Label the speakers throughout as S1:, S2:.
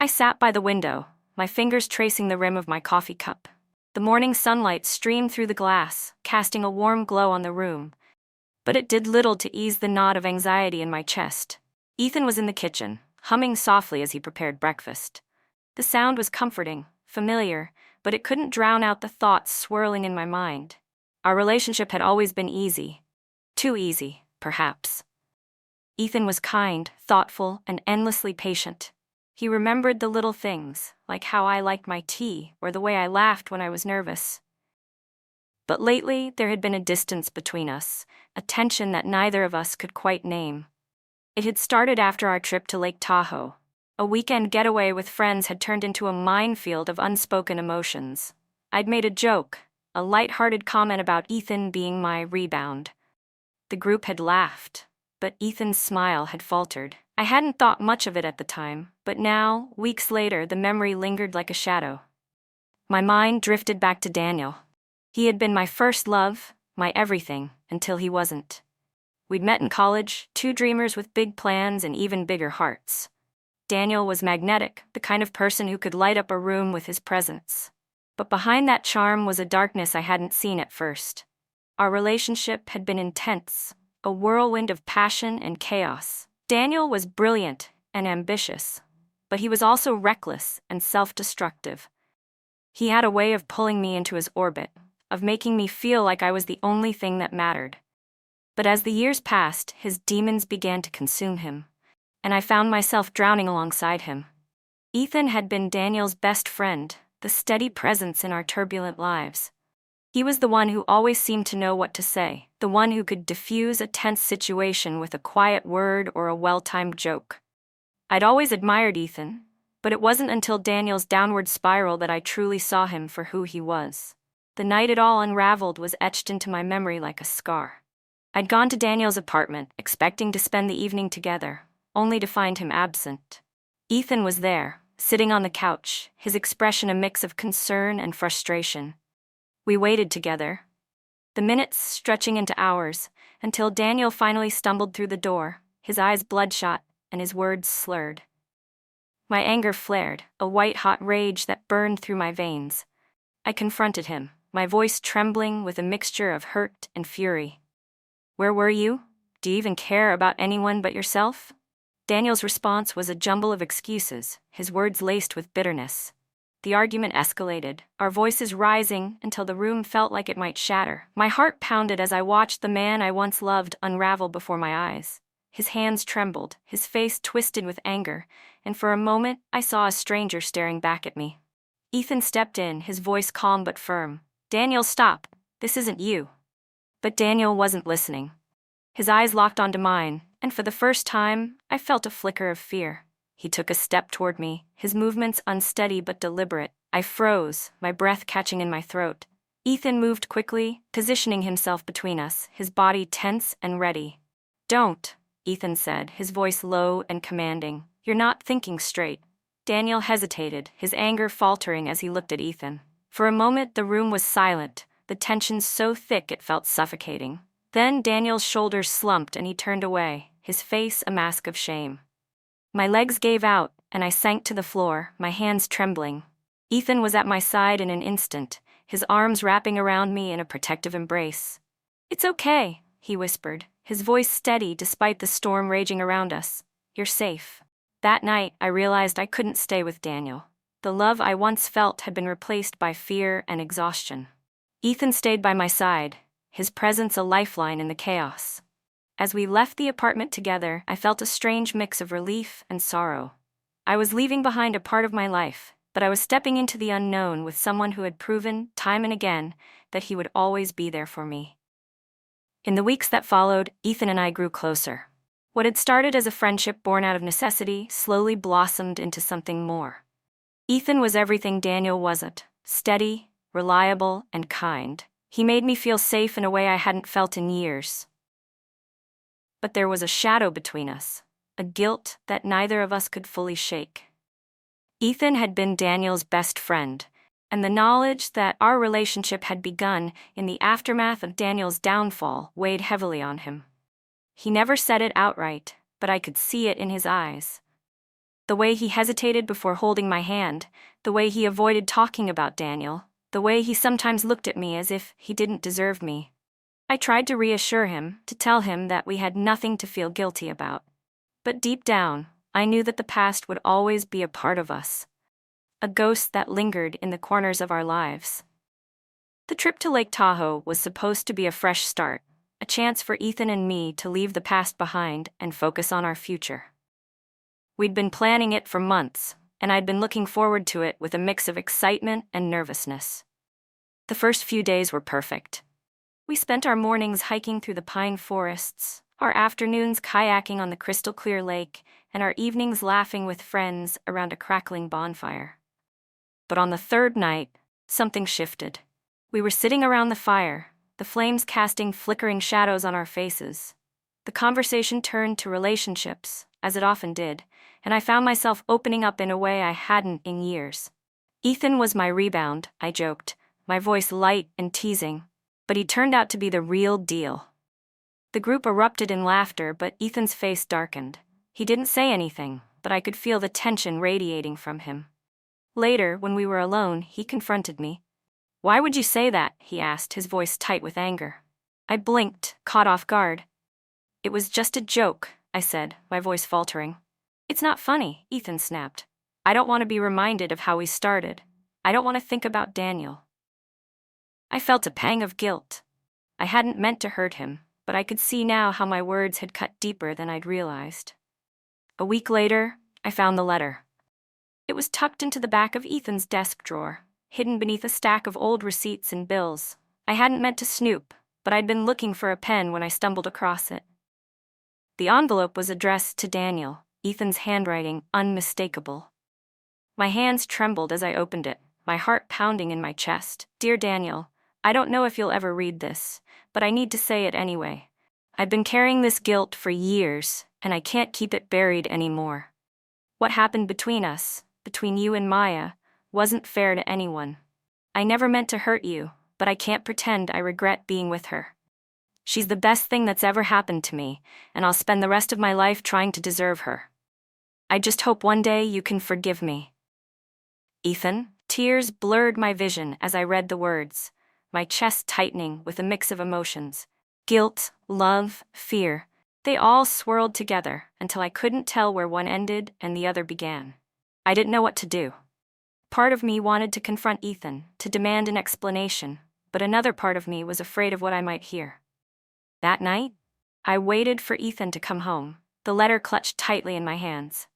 S1: I sat by the window, my fingers tracing the rim of my coffee cup. The morning sunlight streamed through the glass, casting a warm glow on the room. But it did little to ease the knot of anxiety in my chest. Ethan was in the kitchen, humming softly as he prepared breakfast. The sound was comforting, familiar, but it couldn't drown out the thoughts swirling in my mind. Our relationship had always been easy. Too easy, perhaps. Ethan was kind, thoughtful, and endlessly patient. He remembered the little things, like how I liked my tea or the way I laughed when I was nervous. But lately, there had been a distance between us, a tension that neither of us could quite name. It had started after our trip to Lake Tahoe. A weekend getaway with friends had turned into a minefield of unspoken emotions. I'd made a joke, a light-hearted comment about Ethan being my rebound. The group had laughed, but Ethan's smile had faltered. I hadn't thought much of it at the time, but now, weeks later, the memory lingered like a shadow. My mind drifted back to Daniel. He had been my first love, my everything, until he wasn't. We'd met in college, two dreamers with big plans and even bigger hearts. Daniel was magnetic, the kind of person who could light up a room with his presence. But behind that charm was a darkness I hadn't seen at first. Our relationship had been intense, a whirlwind of passion and chaos. Daniel was brilliant and ambitious, but he was also reckless and self-destructive. He had a way of pulling me into his orbit, of making me feel like I was the only thing that mattered. But as the years passed, his demons began to consume him, and I found myself drowning alongside him. Ethan had been Daniel's best friend, the steady presence in our turbulent lives. He was the one who always seemed to know what to say, the one who could diffuse a tense situation with a quiet word or a well-timed joke. I'd always admired Ethan, but it wasn't until Daniel's downward spiral that I truly saw him for who he was. The night it all unraveled was etched into my memory like a scar. I'd gone to Daniel's apartment, expecting to spend the evening together, only to find him absent. Ethan was there, sitting on the couch, his expression a mix of concern and frustration. We waited together, the minutes stretching into hours, until Daniel finally stumbled through the door, his eyes bloodshot and his words slurred. My anger flared, a white-hot rage that burned through my veins. I confronted him, my voice trembling with a mixture of hurt and fury. "Where were you? Do you even care about anyone but yourself?" Daniel's response was a jumble of excuses, his words laced with bitterness. The argument escalated, our voices rising until the room felt like it might shatter. My heart pounded as I watched the man I once loved unravel before my eyes. His hands trembled, his face twisted with anger, and for a moment I saw a stranger staring back at me. Ethan stepped in, his voice calm but firm. "Daniel, stop. This isn't you." But Daniel wasn't listening. His eyes locked onto mine, and for the first time, I felt a flicker of fear. He took a step toward me, his movements unsteady but deliberate. I froze, my breath catching in my throat. Ethan moved quickly, positioning himself between us, his body tense and ready. "Don't," Ethan said, his voice low and commanding. "You're not thinking straight." Daniel hesitated, his anger faltering as he looked at Ethan. For a moment, the room was silent, the tension so thick it felt suffocating. Then Daniel's shoulders slumped and he turned away, his face a mask of shame. My legs gave out, and I sank to the floor, my hands trembling. Ethan was at my side in an instant, his arms wrapping around me in a protective embrace. "It's okay," he whispered, his voice steady despite the storm raging around us. "You're safe." That night, I realized I couldn't stay with Daniel. The love I once felt had been replaced by fear and exhaustion. Ethan stayed by my side, his presence a lifeline in the chaos. As we left the apartment together, I felt a strange mix of relief and sorrow. I was leaving behind a part of my life, but I was stepping into the unknown with someone who had proven, time and again, that he would always be there for me. In the weeks that followed, Ethan and I grew closer. What had started as a friendship born out of necessity slowly blossomed into something more. Ethan was everything Daniel wasn't: steady, reliable, and kind. He made me feel safe in a way I hadn't felt in years. But there was a shadow between us, a guilt that neither of us could fully shake. Ethan had been Daniel's best friend, and the knowledge that our relationship had begun in the aftermath of Daniel's downfall weighed heavily on him. He never said it outright, but I could see it in his eyes. The way he hesitated before holding my hand, the way he avoided talking about Daniel, the way he sometimes looked at me as if he didn't deserve me. I tried to reassure him, to tell him that we had nothing to feel guilty about. But deep down, I knew that the past would always be a part of us. A ghost that lingered in the corners of our lives. The trip to Lake Tahoe was supposed to be a fresh start, a chance for Ethan and me to leave the past behind and focus on our future. We'd been planning it for months, and I'd been looking forward to it with a mix of excitement and nervousness. The first few days were perfect. We spent our mornings hiking through the pine forests, our afternoons kayaking on the crystal-clear lake, and our evenings laughing with friends around a crackling bonfire. But on the third night, something shifted. We were sitting around the fire, the flames casting flickering shadows on our faces. The conversation turned to relationships, as it often did, and I found myself opening up in a way I hadn't in years. Ethan was my rebound, I joked, my voice light and teasing, but he turned out to be the real deal. The group erupted in laughter, but Ethan's face darkened. He didn't say anything, but I could feel the tension radiating from him. Later, when we were alone, he confronted me. "Why would you say that?" he asked, his voice tight with anger. I blinked, caught off guard. "It was just a joke," I said, my voice faltering. "It's not funny," Ethan snapped. "I don't want to be reminded of how we started. I don't want to think about Daniel." I felt a pang of guilt. I hadn't meant to hurt him, but I could see now how my words had cut deeper than I'd realized. A week later, I found the letter. It was tucked into the back of Ethan's desk drawer, hidden beneath a stack of old receipts and bills. I hadn't meant to snoop, but I'd been looking for a pen when I stumbled across it. The envelope was addressed to Daniel, Ethan's handwriting unmistakable. My hands trembled as I opened it, my heart pounding in my chest. "Dear Daniel, I don't know if you'll ever read this, but I need to say it anyway. I've been carrying this guilt for years, and I can't keep it buried anymore. What happened between us, between you and Maya, wasn't fair to anyone. I never meant to hurt you, but I can't pretend I regret being with her. She's the best thing that's ever happened to me, and I'll spend the rest of my life trying to deserve her. I just hope one day you can forgive me. Ethan." Tears blurred my vision as I read the words, my chest tightening with a mix of emotions. Guilt, love, fear. They all swirled together until I couldn't tell where one ended and the other began. I didn't know what to do. Part of me wanted to confront Ethan, to demand an explanation, but another part of me was afraid of what I might hear. That night, I waited for Ethan to come home, the letter clutched tightly in my hands.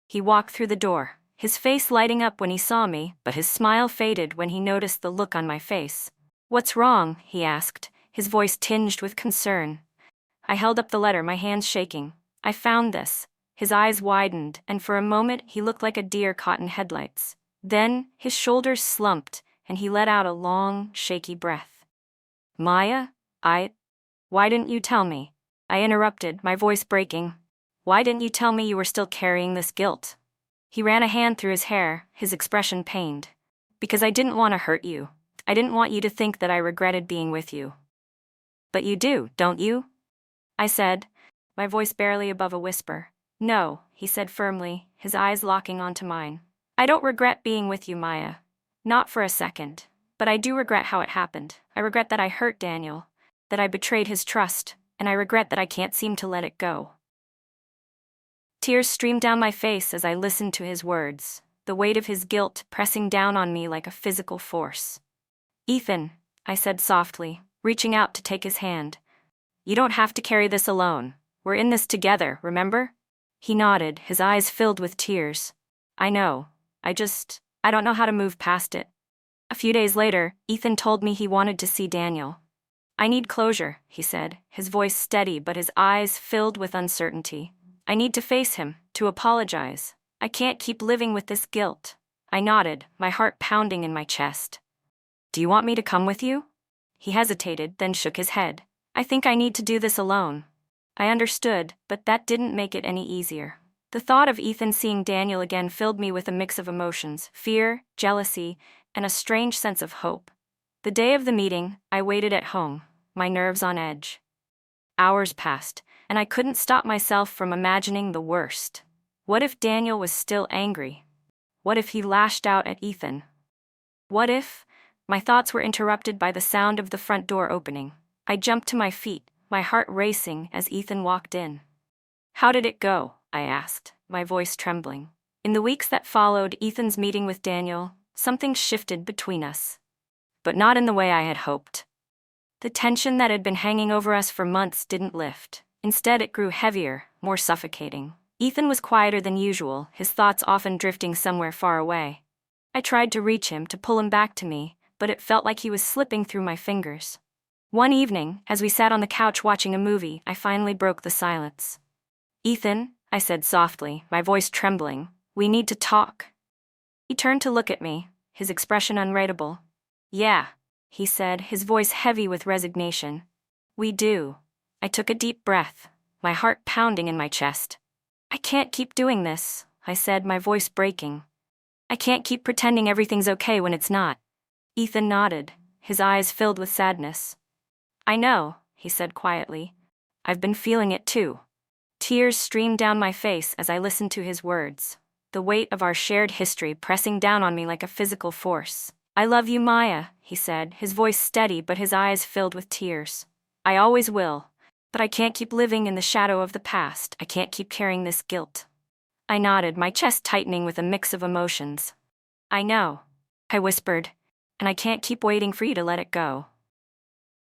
S1: He walked through the door, his face lighting up when he saw me, but his smile faded when he noticed the look on my face. "What's wrong?" he asked, his voice tinged with concern. I held up the letter, my hands shaking. "I found this." His eyes widened, and for a moment he looked like a deer caught in headlights. Then his shoulders slumped, and he let out a long, shaky breath. "Maya, Why didn't you tell me?" I interrupted, my voice breaking. "Why didn't you tell me you were still carrying this guilt?" He ran a hand through his hair, his expression pained. "Because I didn't want to hurt you. I didn't want you to think that I regretted being with you." "But you do, don't you?" I said, my voice barely above a whisper. "No," he said firmly, his eyes locking onto mine. "I don't regret being with you, Maya. Not for a second. But I do regret how it happened. I regret that I hurt Daniel, that I betrayed his trust, and I regret that I can't seem to let it go." Tears streamed down my face as I listened to his words, the weight of his guilt pressing down on me like a physical force. "Ethan," I said softly, reaching out to take his hand. "You don't have to carry this alone. We're in this together, remember?" He nodded, his eyes filled with tears. "I know. I don't know how to move past it." A few days later, Ethan told me he wanted to see Daniel. "I need closure," he said, his voice steady but his eyes filled with uncertainty. "I need to face him, to apologize. I can't keep living with this guilt." I nodded, my heart pounding in my chest. "Do you want me to come with you?" He hesitated, then shook his head. "I think I need to do this alone." I understood, but that didn't make it any easier. The thought of Ethan seeing Daniel again filled me with a mix of emotions, fear, jealousy, and a strange sense of hope. The day of the meeting, I waited at home, my nerves on edge. Hours passed, and I couldn't stop myself from imagining the worst. What if Daniel was still angry? What if he lashed out at Ethan? What if? My thoughts were interrupted by the sound of the front door opening. I jumped to my feet, my heart racing as Ethan walked in. "How did it go?" I asked, my voice trembling. In the weeks that followed Ethan's meeting with Daniel, something shifted between us. But not in the way I had hoped. The tension that had been hanging over us for months didn't lift. Instead, it grew heavier, more suffocating. Ethan was quieter than usual, his thoughts often drifting somewhere far away. I tried to reach him, to pull him back to me, but it felt like he was slipping through my fingers. One evening, as we sat on the couch watching a movie, I finally broke the silence. "Ethan," I said softly, my voice trembling, "we need to talk." He turned to look at me, his expression unreadable. "Yeah," he said, his voice heavy with resignation. "We do." I took a deep breath, my heart pounding in my chest. "I can't keep doing this," I said, my voice breaking. "I can't keep pretending everything's okay when it's not." Ethan nodded, his eyes filled with sadness. "I know," he said quietly. "I've been feeling it too." Tears streamed down my face as I listened to his words, the weight of our shared history pressing down on me like a physical force. "I love you, Maya," he said, his voice steady but his eyes filled with tears. "I always will. But I can't keep living in the shadow of the past. I can't keep carrying this guilt." I nodded, my chest tightening with a mix of emotions. "I know," I whispered, "and I can't keep waiting for you to let it go."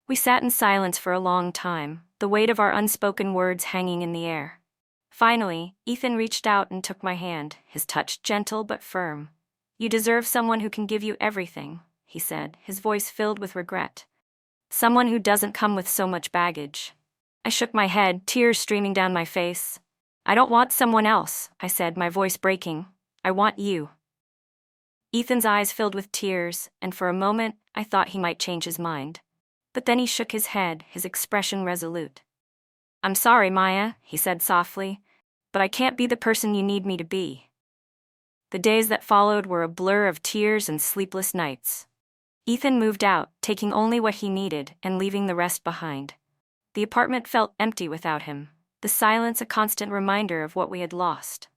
S1: We sat in silence for a long time, the weight of our unspoken words hanging in the air. Finally, Ethan reached out and took my hand, his touch gentle but firm. "You deserve someone who can give you everything," he said, his voice filled with regret. "Someone who doesn't come with so much baggage." I shook my head, tears streaming down my face. "I don't want someone else," I said, my voice breaking. "I want you." Ethan's eyes filled with tears, and for a moment, I thought he might change his mind. But then he shook his head, his expression resolute. "I'm sorry, Maya," he said softly, "but I can't be the person you need me to be." The days that followed were a blur of tears and sleepless nights. Ethan moved out, taking only what he needed and leaving the rest behind. The apartment felt empty without him, the silence a constant reminder of what we had lost.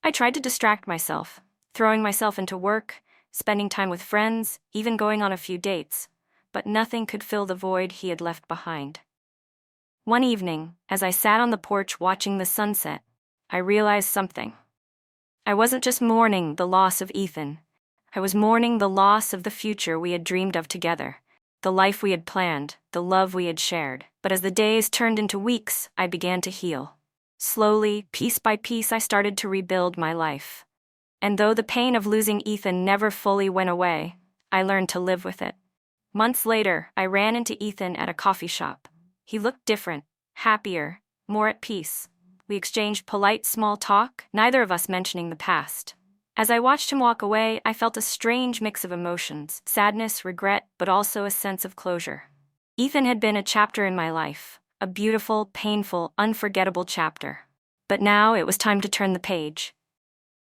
S1: I tried to distract myself, throwing myself into work, spending time with friends, even going on a few dates, but nothing could fill the void he had left behind. One evening, as I sat on the porch watching the sunset, I realized something. I wasn't just mourning the loss of Ethan. I was mourning the loss of the future we had dreamed of together, the life we had planned, the love we had shared. But as the days turned into weeks, I began to heal. Slowly, piece by piece, I started to rebuild my life. And though the pain of losing Ethan never fully went away, I learned to live with it. Months later, I ran into Ethan at a coffee shop. He looked different, happier, more at peace. We exchanged polite small talk, neither of us mentioning the past. As I watched him walk away, I felt a strange mix of emotions, sadness, regret, but also a sense of closure. Ethan had been a chapter in my life, a beautiful, painful, unforgettable chapter. But now it was time to turn the page.